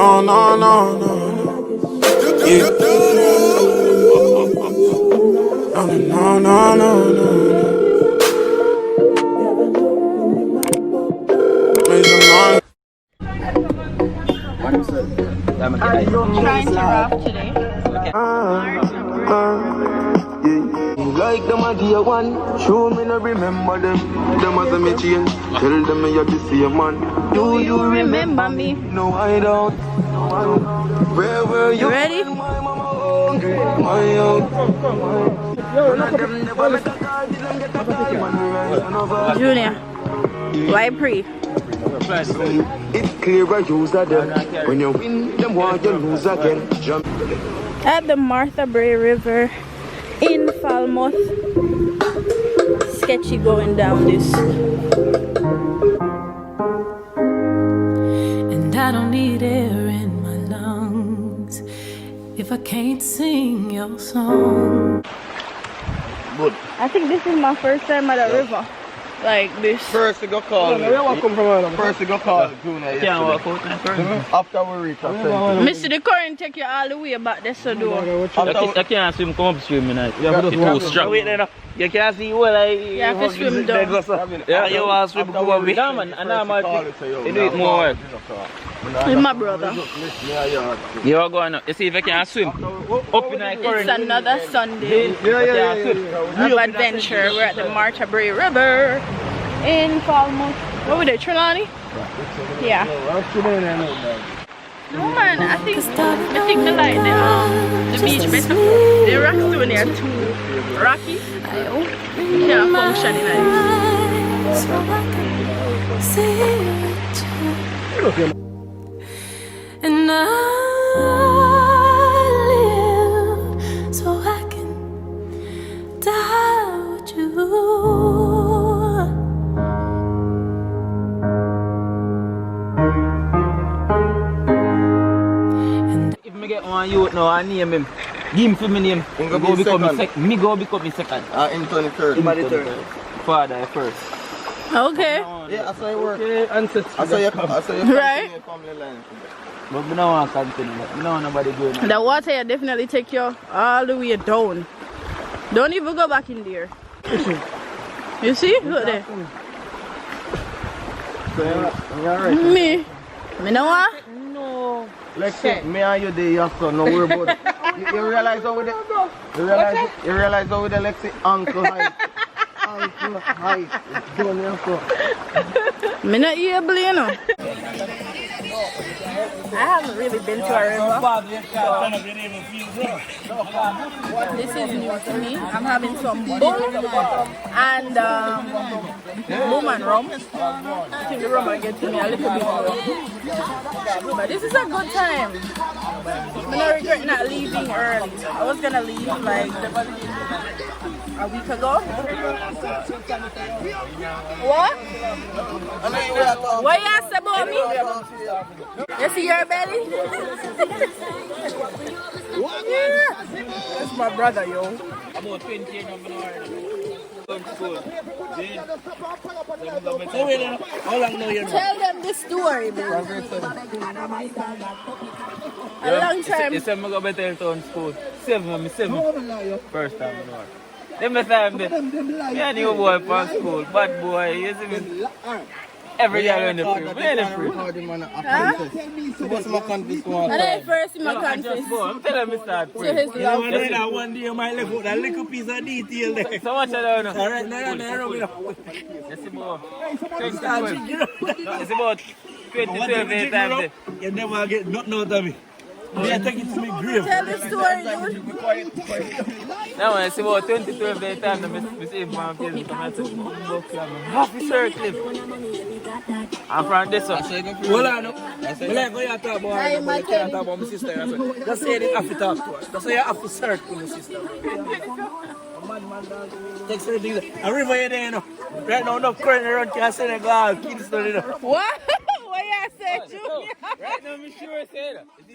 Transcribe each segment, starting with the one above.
Oh no, no, no, no. Yeah. Oh no, no, no, no. Make some noise. Trying to raft today. Like them a day one, show me no remember them. Them as a me change, tell them me have to see a man. Do you remember me? No, I don't. Where were you? Ready? My mama hungry, my own. Junior, why pre? It's clear I use of them. When you win, them want you lose again. Jump. At the Martha Brae River in Falmouth. Sketchy going down this. And I don't need air in my lungs if I can't sing your song. Good. I think this is my first time at the river. Like this. First you go call. First you go call Junior. Can't walk out now first. After we reach our Mr. The current take you all the way back there, so do. I can't swim come upstream tonight. It's too strong. Wait there now. You can't see well like You have to swim down. Yeah, you want to swim come up. Yeah man, and I'm you do it more work. With my brother. You are going up. You see if I can swim. Up in the current. It's another Sunday of adventure. We're at the Martha Brae River in Falmouth. What were they, Trelawney? Yeah. No man, I think me like the beach better. The rocks down there are too rocky. You can't function in it. So I can see it. And I live so I can die with you. If me get one youth now, I name him. Give him for me name. Me go become me second. in 23rd. Father first. Okay. Yeah, I saw you work. Ancestry. I saw you Right. family line. But me don't want to continue. Me don't want nobody doing that. The water here definitely take you all the way down. Don't even go back in there. You see? Look there. Me no want? No. Lexi, me and you there, your son, no worry about it. You realize how with the you realize how with the Lexi uncle height. Uncle height. It's done your son. Me not able, you know. I haven't really been to a river. This is new to me. I'm having some boom and boom and rum. I think the rum will get to me a little bit more. But this is a good time. I'm not regret not leaving early. I was gonna leave like a week ago. What? What you asked about me? You see your belly? Yeah. That's my brother, yo. About 20 years How long now you know? Tell them the story, bro. A long time. You said I go better town school. Seven. First time I know. Them the time there. Me and you boy from school. Bad boy, you see me? Every day in the free. We in the free. What's my conflict one? And then first in my confidence. I'm telling me start To free. his love. One day you might left out a little piece of detail there. So much I don't know. Alright, no. Yes, about 2012. It's about 2012 every time there. You never get nothing out of me. Yeah, take it to me grave. Tell the story, dude. Now it's about 2012 every time I see my kids come and say, Happy Circle. I'm from this one. Hold on, no. Well, I go here talk about my can't talk about my sister. Just say it have to talk to us. That's why you have to search for my sister. Man, take certain things. A river here, you know. Right now, enough current around Senegal, Kingston, you know. What? what you say, Junior? Right now, I'm sure I say that. If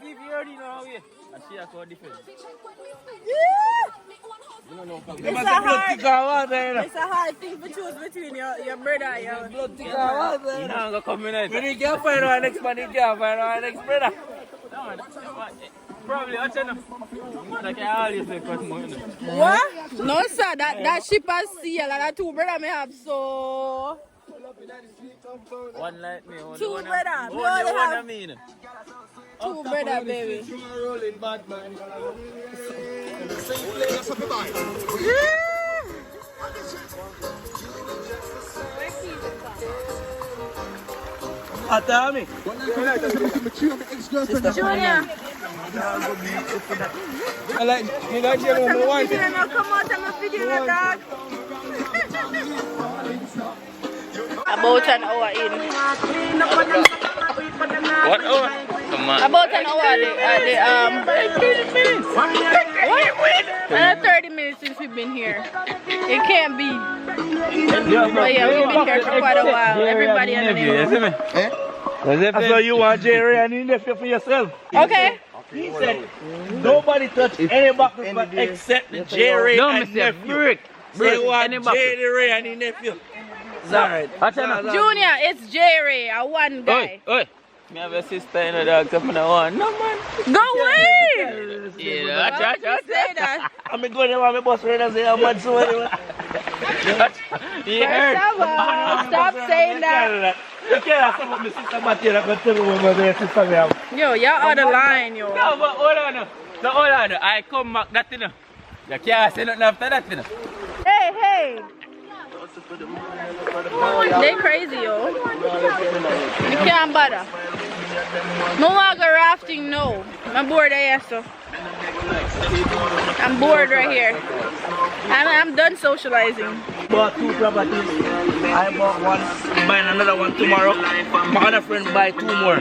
you already know how it, I see I call different. It's a hard thing to choose between your brother and your blood thicker. You know I'm gonna come in there. When you can't find our next man, you can't find our next brother. Probably, I tell you. Like I always say, cut more. What? No, sir. That ship has seal and that two brother may have so. One like me. Two brother. Only one I mean. Two brother, baby. Atami. Junior. I like you know my wife. Come out and I'm feeding the dog. About an hour in. What hour? Come on. About an hour. What? 30 minutes since we've been here. It can't be. But yeah, we've been here for quite a while. Everybody in the neighborhood. I saw you want Jerry and you nephew for yourself. Okay. He said nobody touch any buckle but except the Jerry and nephew. They want Jerry and his nephew. Sorry. Junior, it's Jerry, a one guy. Oi. Me have a sister in the dog up in the one. No man. Go away! Yeah, Why would you say that? I'm going to my boss right now say I'm mad so anyway. Stop saying that. You can't stop my sister Matthew. I can tell you what my sister we have. Yo, you're on the line, yo. No, but hold on. No, hold on. I come back that, you know. You can't say nothing after that, you know. Hey. They crazy, yo. You can't bother. No want go rafting, no. I'm bored here, so. I'm bored right here. I'm done socializing. Bought 2 properties. I bought one, buying another one tomorrow. My other friend buy 2 more.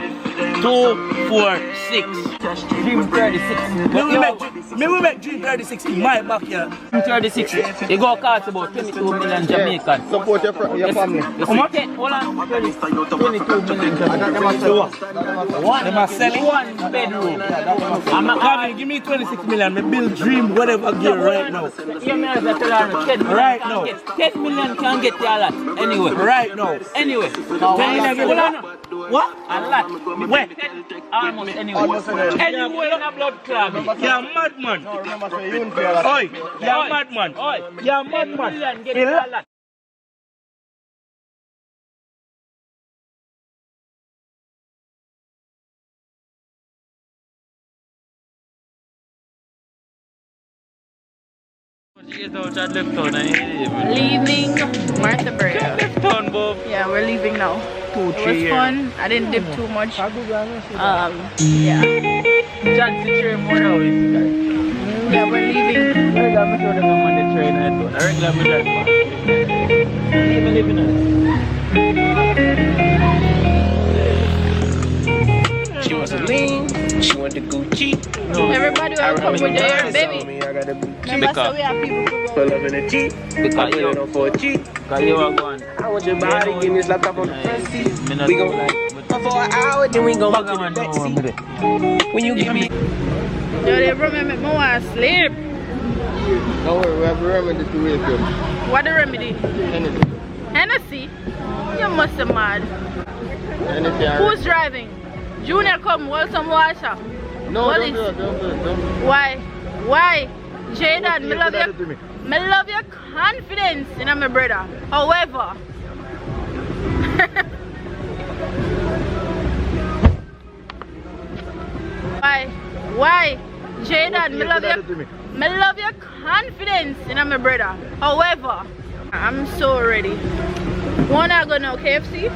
2, 4, 6. Dream 36. Me we make Dream 36 in my backyard. Dream 36. It go cost about 22 million Jamaican. Support your family. How much? Hold on. 22 million Jamaican. They must sell it. 1 bedroom. Come give me 26 million. Me build Dream whatever gear right now. Right now. 10 million can get you a lot. Anyway. Right now. Anyway. 10 million get what? What? A lot. Where? Almost anyway. Anyway in a blood club. You're a madman. No, remember, so you won't pay a lot. Oi, you're a madman. Oi. You're a 10 madman. million get you a lot. Leaving Martha Burger. Yeah, we're leaving now. 2, 3 It was years. fun. I didn't dip too much. Yeah. Yeah, we're leaving. She wants a lean, she want the Gucci. Everybody will come with their baby. I gotta be Remember, so we have people to go. pull up in a Jeep. Because Put it on for a Jeep. you are going. I want your body, getting this laptop on the front seat. We gon' for an hour, then we gon' walk to the back seat. When you give me Yo, they remember me want to sleep. Don't worry, we have a remedy to wake you. What the remedy? Anything. Hennessy? You must be mad. Anything. Who's driving? Junior, come, hold some water. No, What don't is- do it, don't do it. Don't. Why? Why? Jaden, me love your confidence in my brother. However, why? Jaden, me love your confidence in my brother. However, I'm so ready. Wanna go now KFC?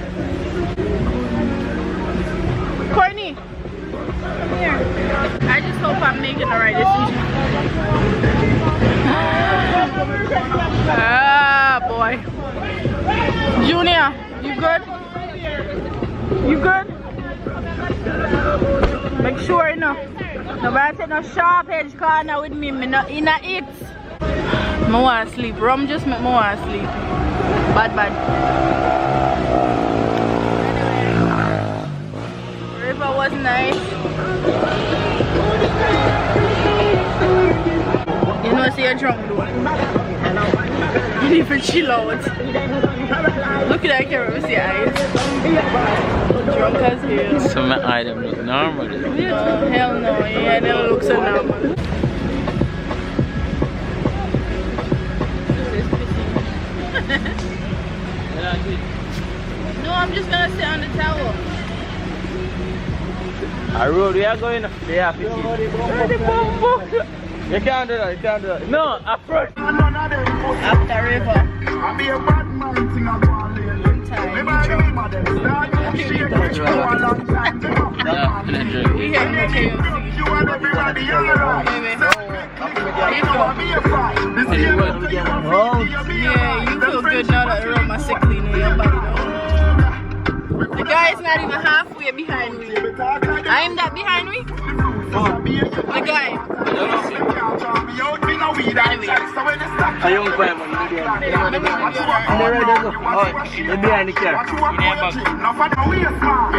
Courtney, come here. I just hope I'm making the right decision. Ah, boy. Junior, you good? You good? Make sure you know. Nobody take no sharp edge corner with me. Me not in a it. I want to sleep. Rum just make me want to sleep. Bad. was nice. You know, see you're drunk though. You need to chill out. Look at that camera, see your eyes. Drunk as hell. So my eye them look normal. Oh, hell no, yeah, they don't look so normal. No, I'm just gonna sit on the towel. A road we are going, they have to You can't do that, you can't do that. No, approach. After river. I'll be a bad man thing I'm going We had no KFC. You and everybody alright. Yeah, you feel good now that aroma sickly in your body though. The guy is not even halfway behind me. I'm that behind me? The guy. A young boy, man. And they're ready to go. Oh, they're behind the car. I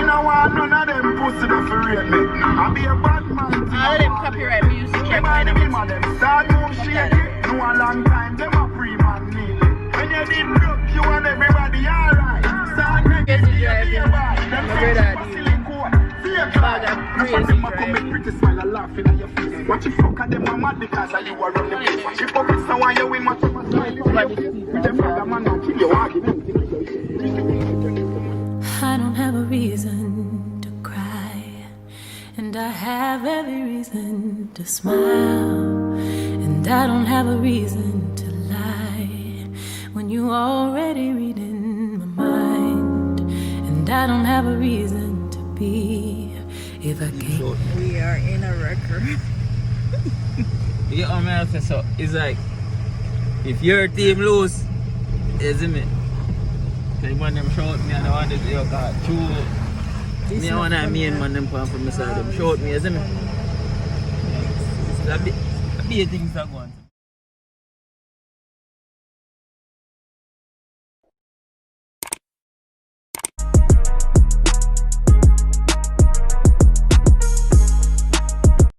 don't want none of them pussy to rate me. I'll be a bad man. All of them copyright music kept behind them. Start move shaky. No a long time, them a pre-man need. When you did broke, you and everybody alright. Start Crazy driving. My brother bag of crazy driving. pretty smile and laughing at your face. Watch you fuck at them mama because you are running the place. Watch you fuck with someone you win much of a smile. With them brother man and kill your argument. I don't have a reason to cry, and I have every reason to smile, and I don't have a reason to lie when you already read in my mind, and I don't have a reason to be if I can't. We are in a record. You know what I'm saying? So it's like, if your team lose, isn't it? Because when them shout me and I want to say, oh God, true. Me and one of me and man them come from the side, them shout me, isn't it? So that be a thing that go on.